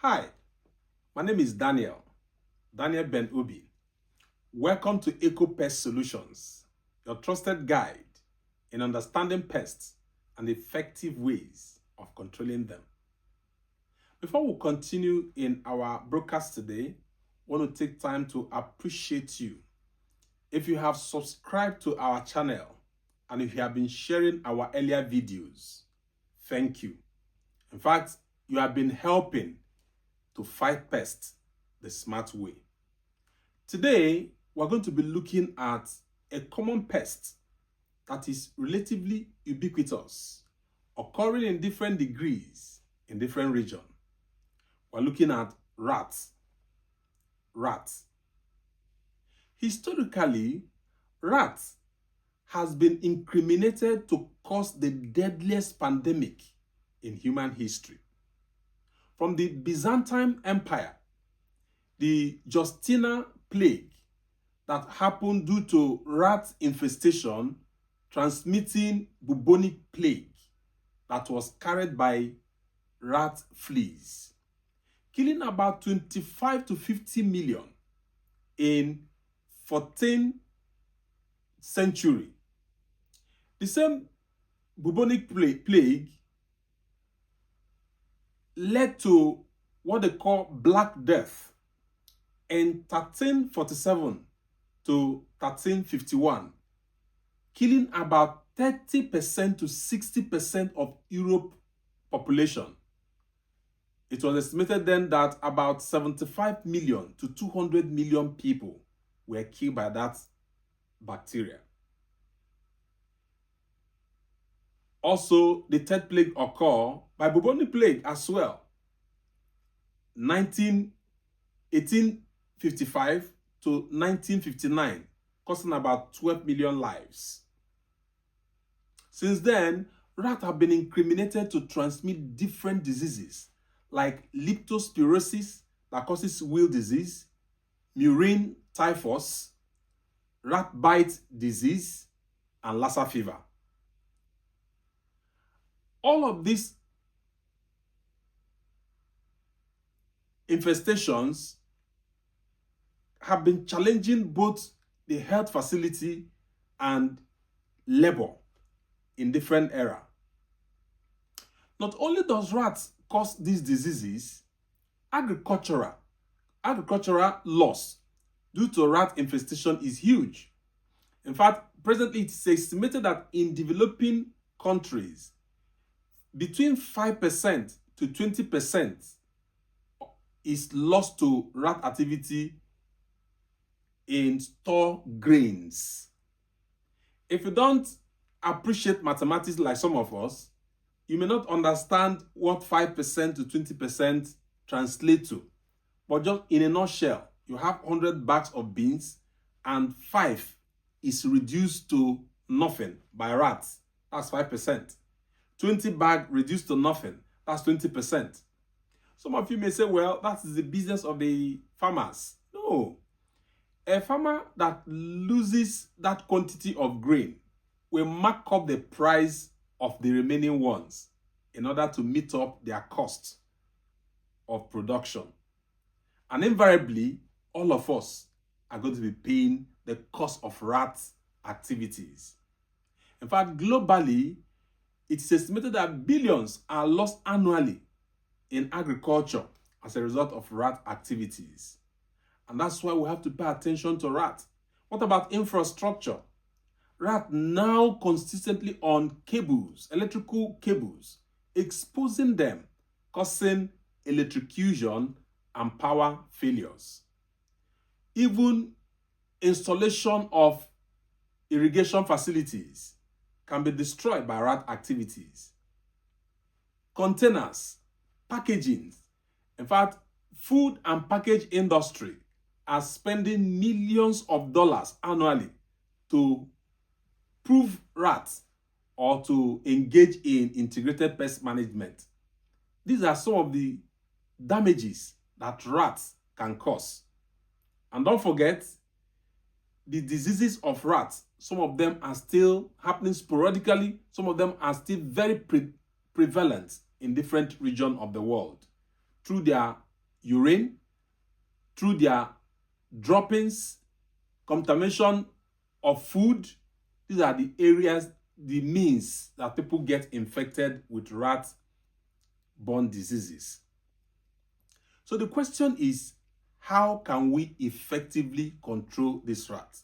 Hi, my name is Daniel Ben Ubi. Welcome to EcoPest Solutions, your trusted guide in understanding pests and effective ways of controlling them. Before we continue in our broadcast today, I want to take time to appreciate you. If you have subscribed to our channel and if you have been sharing our earlier videos, thank you. In fact, you have been helping to fight pests the smart way. Today, we're going to be looking at a common pest that is relatively ubiquitous, occurring in different degrees in different regions. We're looking at rats. Rats. Historically, rats has been incriminated to cause the deadliest pandemic in human history. From the Byzantine Empire, the Justina plague that happened due to rat infestation transmitting bubonic plague that was carried by rat fleas, killing about 25 to 50 million in 14th century. The same bubonic plague led to what they call Black Death in 1347 to 1351, killing about 30% to 60% of Europe population. It was estimated then that about 75 million to 200 million people were killed by that bacteria. Also, the third plague occurred by bubonic plague as well. 1855 to 1959, costing about 12 million lives. Since then, rats have been incriminated to transmit different diseases like leptospirosis that causes wheel disease, murine typhus, rat bite disease, and Lassa fever. All of these infestations have been challenging both the health facility and labor in different era. Not only does rats cause these diseases, agricultural loss due to rat infestation is huge. In fact, presently it is estimated that in developing countries, between 5% to 20% is lost to rat activity in store grains. If you don't appreciate mathematics like some of us, you may not understand what 5% to 20% translate to. But just in a nutshell, you have 100 bags of beans and 5 is reduced to nothing by rats. That's 5%. 20 bags reduced to nothing. That's 20%. Some of you may say, well, that is the business of the farmers. No. A farmer that loses that quantity of grain will mark up the price of the remaining ones in order to meet up their cost of production. And invariably, all of us are going to be paying the cost of rat activities. In fact, globally, it is estimated that billions are lost annually in agriculture as a result of rat activities. And that's why we have to pay attention to rats. What about infrastructure? Rats now consistently on cables, electrical cables, exposing them, causing electrocution and power failures. Even installation of irrigation facilities can be destroyed by rat activities. Containers, packaging. In fact, food and package industry are spending millions of dollars annually to prove rats or to engage in integrated pest management. These are some of the damages that rats can cause. And don't forget, the diseases of rats, some of them are still happening sporadically, some of them are still very prevalent in different regions of the world through their urine, through their droppings, contamination of food. These are the areas, the means that people get infected with rat-borne diseases. So the question is, how can we effectively control this rat?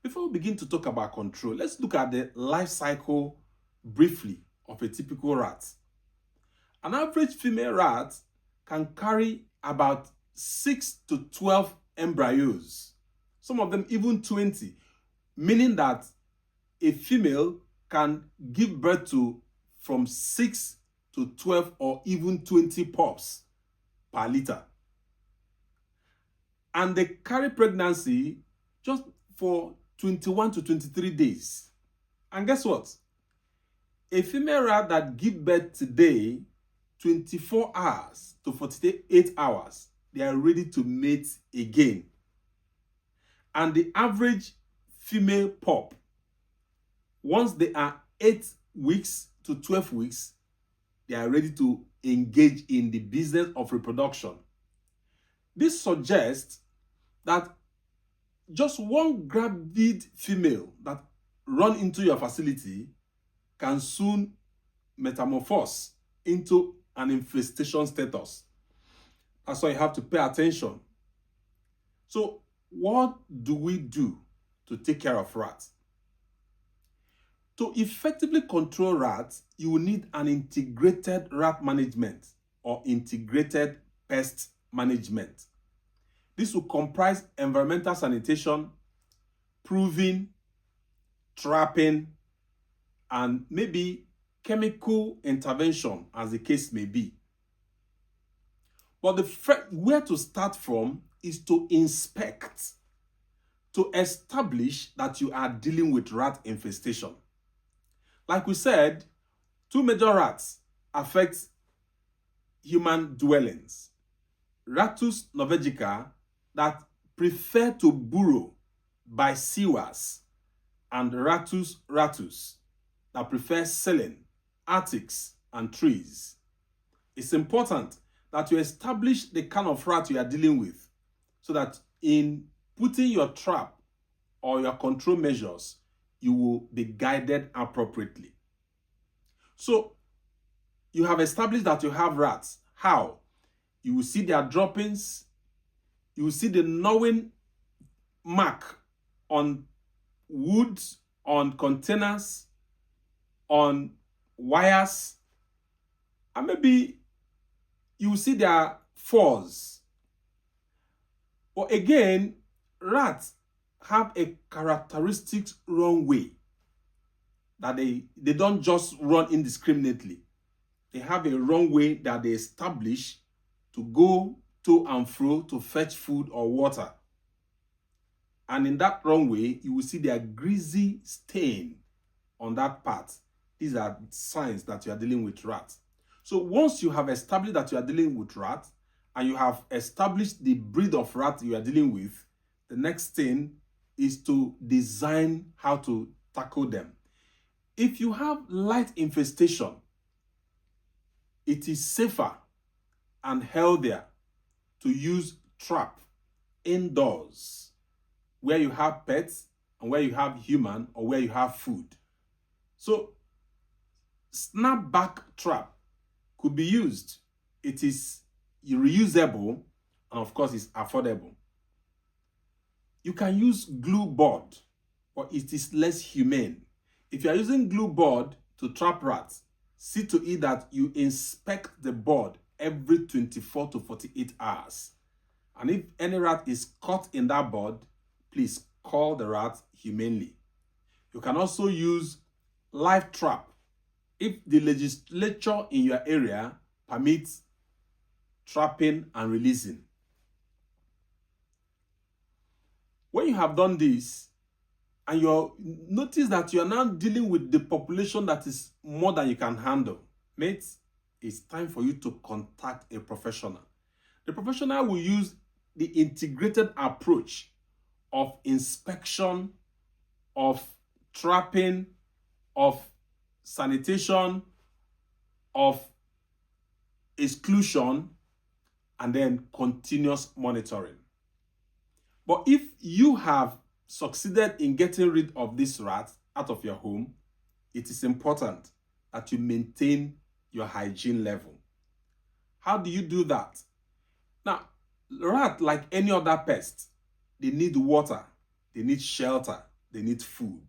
Before we begin to talk about control, let's look at the life cycle briefly of a typical rat. An average female rat can carry about 6 to 12 embryos, some of them even 20, meaning that a female can give birth to from 6 to 12 or even 20 pups per litter. And they carry pregnancy just for 21 to 23 days. And guess what? A female rat that gives birth today, 24 hours to 48 hours, they are ready to mate again. And the average female pup, once they are 8 weeks to 12 weeks, they are ready to engage in the business of reproduction. This suggests that just one gravid female that run into your facility can soon metamorphose into an infestation status. That's why you have to pay attention. So what do we do to take care of rats? To effectively control rats, you will need an integrated rat management or integrated pest management. This will comprise environmental sanitation, proving, trapping, and maybe chemical intervention, as the case may be. But where to start from is to inspect, to establish that you are dealing with rat infestation. Like we said, 2 major rats affect human dwellings. Rattus norvegica, that prefer to burrow by sewers, and Rattus rattus, that prefer ceiling, attics, and trees. It's important that you establish the kind of rat you are dealing with, so that in putting your trap or your control measures, you will be guided appropriately. So you have established that you have rats. How? You will see their droppings. You will see the gnawing mark on wood, on containers, on wires, and maybe you will see their furs. But again, rats have a characteristic runway that they don't just run indiscriminately. They have a runway that they establish to go to and fro to fetch food or water. And in that runway, you will see their greasy stain on that part. These are signs that you are dealing with rats. So once you have established that you are dealing with rats, and you have established the breed of rat you are dealing with, the next thing is to design how to tackle them. If you have light infestation, it is safer and healthier to use trap indoors, where you have pets and where you have human or where you have food. So snapback trap could be used. It is reusable, and of course it's affordable. You can use glue board, but it is less humane. If you are using glue board to trap rats, see to it that you inspect the board every 24 to 48 hours. And if any rat is caught in that board, please call the rat humanely. You can also use live trap if the legislature in your area permits trapping and releasing. When you have done this, and you notice that you are now dealing with the population that is more than you can handle, mates, it's time for you to contact a professional. The professional will use the integrated approach of inspection, of trapping, of sanitation, of exclusion, and then continuous monitoring. But if you have succeeded in getting rid of this rat out of your home, it is important that you maintain your hygiene level. How do you do that? Now, rat, like any other pest, they need water, they need shelter, they need food.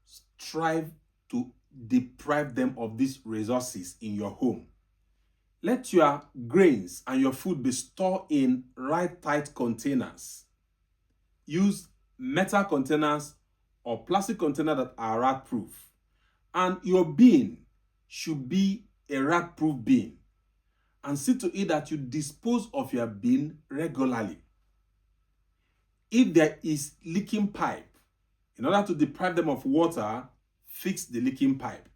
Strive to deprive them of these resources in your home. Let your grains and your food be stored in right tight containers. Use metal containers or plastic containers that are rat proof. And your bin should be a rat proof bin. And see to it that you dispose of your bin regularly. If there is leaking pipe, in order to deprive them of water, fix the leaking pipe.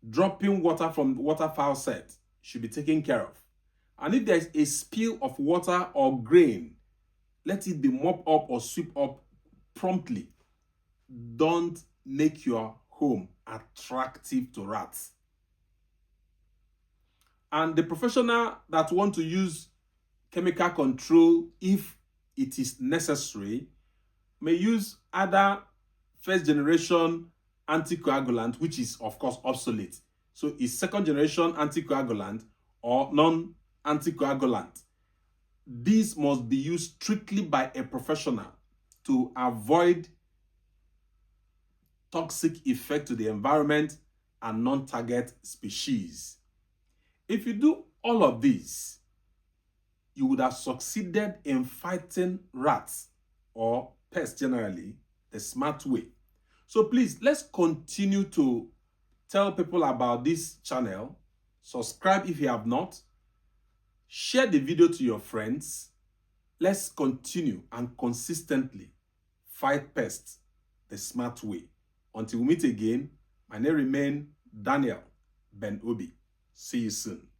Dropping water from the water faucet should be taken care of. And if there is a spill of water or grain, let it be mopped up or swept up promptly. Don't make your home attractive to rats. And the professional that want to use chemical control, if it is necessary, may use either first generation anticoagulant, which is of course obsolete. So it's second generation anticoagulant or non-anticoagulant. These must be used strictly by a professional to avoid toxic effect to the environment and non-target species. If you do all of these, you would have succeeded in fighting rats or pests generally the smart way. So please, let's continue to tell people about this channel. Subscribe if you have not. Share the video to your friends. Let's continue and consistently fight pests the smart way. Until we meet again, my name remains Daniel Ben Obi. See you soon.